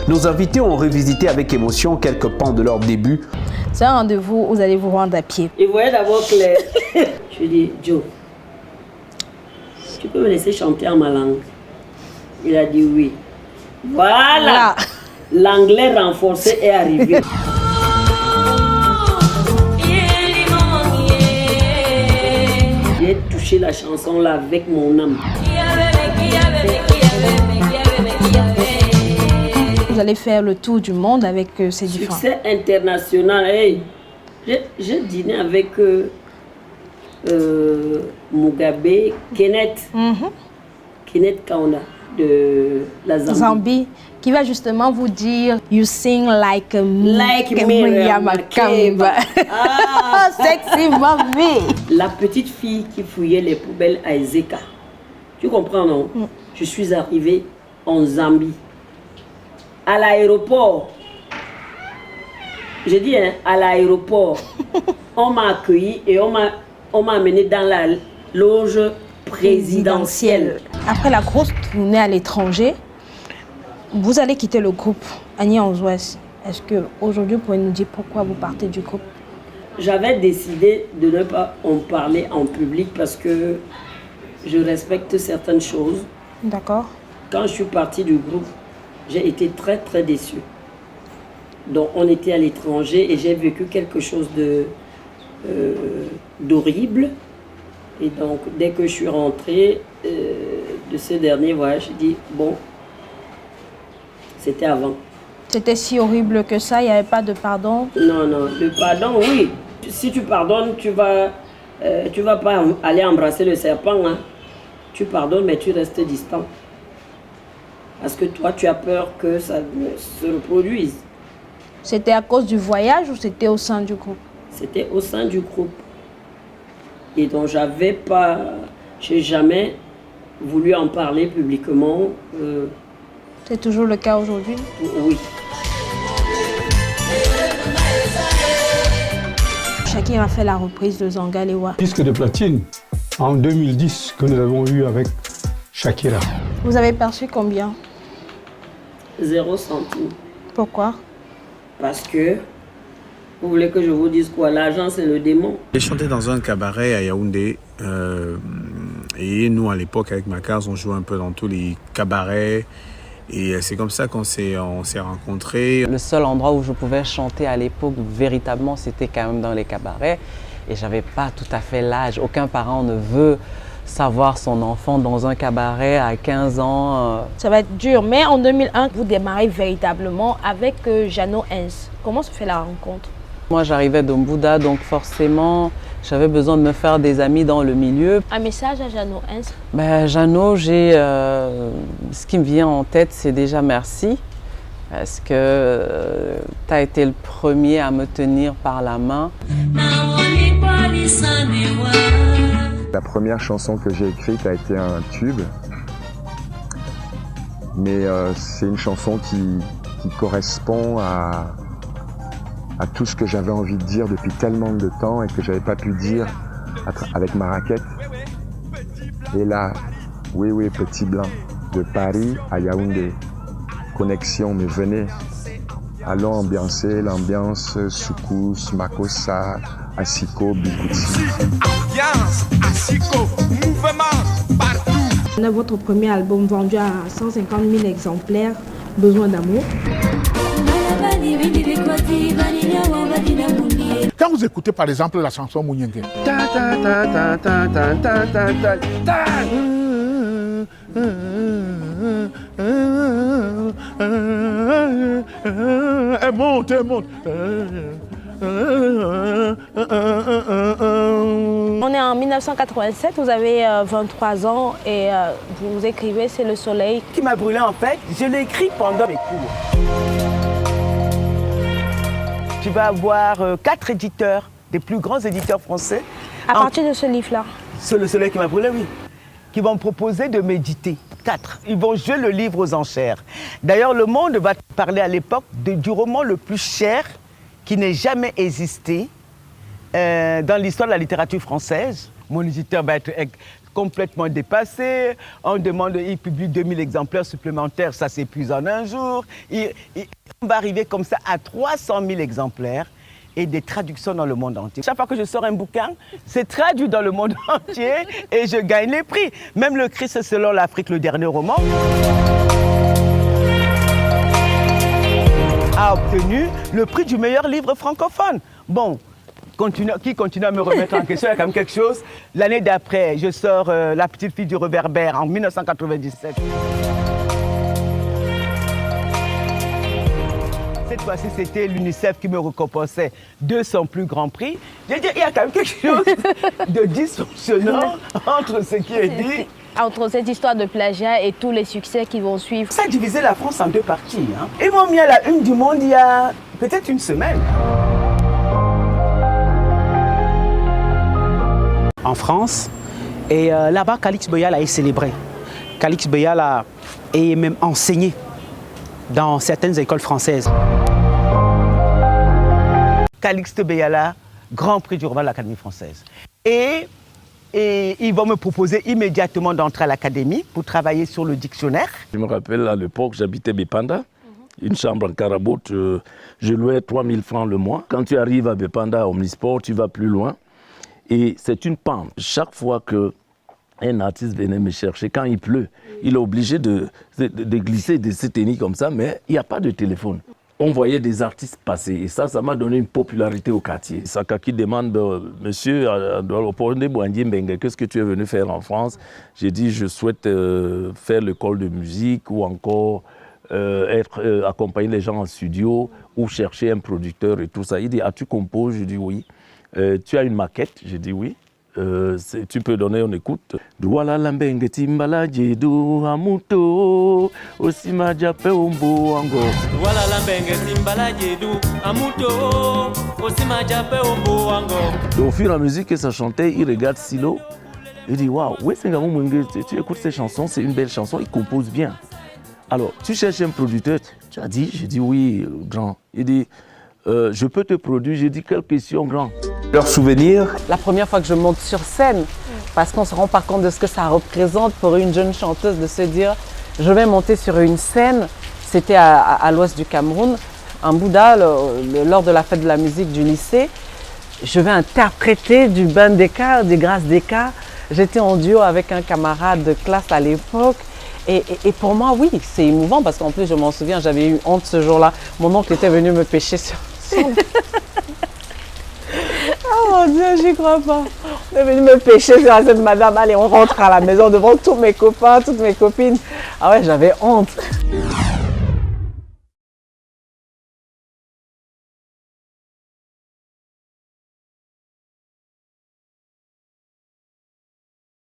nos invités ont revisité avec émotion quelques pans de leur début. C'est un rendez-vous où vous allez vous rendre à pied. Il voyait d'abord clair. Je lui dis, Joe, tu peux me laisser chanter en ma langue? Il a dit oui. Voilà. L'anglais renforcé est arrivé. J'ai touché la chanson là avec mon âme. Vous allez faire le tour du monde avec ces différents. Succès international. Hey, j'ai dîné avec Mugabe, Kenneth Kaunda de la Zambie. Qui va justement vous dire You sing like Miriam Makeba. Ah, sexy mommy. La petite fille qui fouillait les poubelles à Ezeka. Tu comprends, non? Je suis arrivée en Zambie. À l'aéroport. J'ai dit, hein, à l'aéroport. On m'a accueilli et on m'a amené dans la loge présidentielle. Après la grosse tournée à l'étranger, vous allez quitter le groupe Agni Anzouès. Est-ce qu'aujourd'hui, vous pouvez nous dire pourquoi vous partez du groupe? J'avais décidé de ne pas en parler en public parce que je respecte certaines choses. D'accord. Quand je suis partie du groupe, j'ai été très très déçue. Donc on était à l'étranger et j'ai vécu quelque chose d'horrible. Et donc dès que je suis rentrée de ce dernier voyage, j'ai dit bon, c'était avant. C'était si horrible que ça, il n'y avait pas de pardon? Non, le pardon, oui. Si tu pardonnes, tu vas pas aller embrasser le serpent. Hein. Tu pardonnes, mais tu restes distant. Parce que toi, tu as peur que ça se reproduise. C'était à cause du voyage ou c'était au sein du groupe? C'était au sein du groupe. Et donc, j'ai jamais voulu en parler publiquement. C'est toujours le cas aujourd'hui? Oui. Shakira a fait la reprise de Zangalewa. Disque de platine en 2010 que nous avons eu avec Shakira. Vous avez perçu combien? 0 centime. Pourquoi? Parce que, vous voulez que je vous dise quoi? L'argent, c'est le démon. J'ai chanté dans un cabaret à Yaoundé. Et nous, à l'époque, avec Macars, on jouait un peu dans tous les cabarets. Et c'est comme ça qu'on s'est rencontrés. Le seul endroit où je pouvais chanter à l'époque, véritablement, c'était quand même dans les cabarets. Et j'avais pas tout à fait l'âge. Aucun parent ne veut savoir son enfant dans un cabaret à 15 ans. Ça va être dur, mais en 2001, vous démarrez véritablement avec Jeannot Hens. Comment se fait la rencontre? Moi, j'arrivais d'Ombouda, donc forcément, j'avais besoin de me faire des amis dans le milieu. Un message à Jeannot Hens? Jeannot, ce qui me vient en tête, c'est déjà merci. Parce que tu as été le premier à me tenir par la main. La première chanson que j'ai écrite a été un tube. Mais c'est une chanson qui correspond à tout ce que j'avais envie de dire depuis tellement de temps et que j'avais pas pu dire avec ma raquette. Et là, oui, petit blanc, de Paris à Yaoundé, connexion, mais venez, allons ambiancer l'ambiance Soukous, Makossa, Asiko, Bikouti. Ambiance, Asiko, mouvement partout. Votre premier album vendu à 150 000 exemplaires, Besoin d'amour. Quand vous écoutez par exemple la chanson Mouniengue, elle monte. On est en 1987, vous avez 23 ans et vous écrivez C'est le soleil. Qui m'a brûlé en fait, je l'ai écrit pendant mes cours. Tu vas avoir 4 éditeurs, des plus grands éditeurs français. À partir de ce livre-là? C'est le soleil qui m'a brûlé, oui. Qui vont me proposer de méditer. 4. Ils vont jouer le livre aux enchères. D'ailleurs, Le Monde va parler à l'époque du roman le plus cher qui n'ait jamais existé dans l'histoire de la littérature française. Mon éditeur va être complètement dépassé. On demande, il publie 2000 exemplaires supplémentaires, ça s'épuise en un jour. On va arriver comme ça à 300 000 exemplaires et des traductions dans le monde entier. Chaque fois que je sors un bouquin, c'est traduit dans le monde entier et je gagne les prix. Même le Christ selon l'Afrique, le dernier roman, a obtenu le prix du meilleur livre francophone. Bon, qui continue à me remettre en question, il y a quand même quelque chose. L'année d'après, je sors La petite fille du réverbère en 1997. Cette fois-ci, c'était l'UNICEF qui me récompensait de son plus grand prix. Je veux dire, il y a quand même quelque chose de dysfonctionnant entre ce qui est dit. Entre cette histoire de plagiat et tous les succès qui vont suivre. Ça a divisé la France en deux parties. Hein. Ils m'ont mis à la une du Monde il y a peut-être une semaine. En France, et là-bas, Calix Beyala est célébré. Calix Beyala est même enseigné dans certaines écoles françaises. Calixte Beyala, grand prix du roman de l'Académie française. Et ils vont me proposer immédiatement d'entrer à l'Académie pour travailler sur le dictionnaire. Je me rappelle à l'époque, j'habitais Bépanda, une chambre en carabote, je louais 3000 francs le mois. Quand tu arrives à Bépanda, Omnisport, tu vas plus loin. Et c'est une pente. Chaque fois qu'un artiste venait me chercher, quand il pleut, il est obligé de glisser, de se tenir comme ça, mais il n'y a pas de téléphone. On voyait des artistes passer et ça m'a donné une popularité au quartier. Sakaki demande, monsieur, qu'est-ce que tu es venu faire en France? J'ai dit, je souhaite faire l'école de musique ou encore accompagner les gens en studio ou chercher un producteur et tout ça. Il dit, tu composes? Je dis oui. Tu as une maquette? J'ai dit oui. Tu peux donner, on écoute. Douala lambenge timbala jedu amuto osima jape ombo ango. Douala lambenge timbala jedu amuto osima jape ombo ango. Au fur et à mesure que ça chantait, il regarde Silo. Il dit waouh, tu écoutes ces chansons, c'est une belle chanson, il compose bien. Alors, tu cherches un producteur? Tu as dit? J'ai dit oui, grand. Il dit je peux te produire? J'ai dit quelle question, grand? Leurs souvenirs? La première fois que je monte sur scène, parce qu'on ne se rend pas compte de ce que ça représente pour une jeune chanteuse de se dire je vais monter sur une scène. C'était à l'ouest du Cameroun, en Bouddha, lors de la fête de la musique du lycée. Je vais interpréter du Ben Deka, du Grâce Deka. J'étais en duo avec un camarade de classe à l'époque. Et pour moi, oui, c'est émouvant parce qu'en plus, je m'en souviens, j'avais eu honte ce jour-là. Mon oncle était venu me pêcher sur Oh mon Dieu, j'y crois pas. On est venu me pêcher sur cette madame. Allez, on rentre à la maison devant tous mes copains, toutes mes copines. Ah ouais, j'avais honte.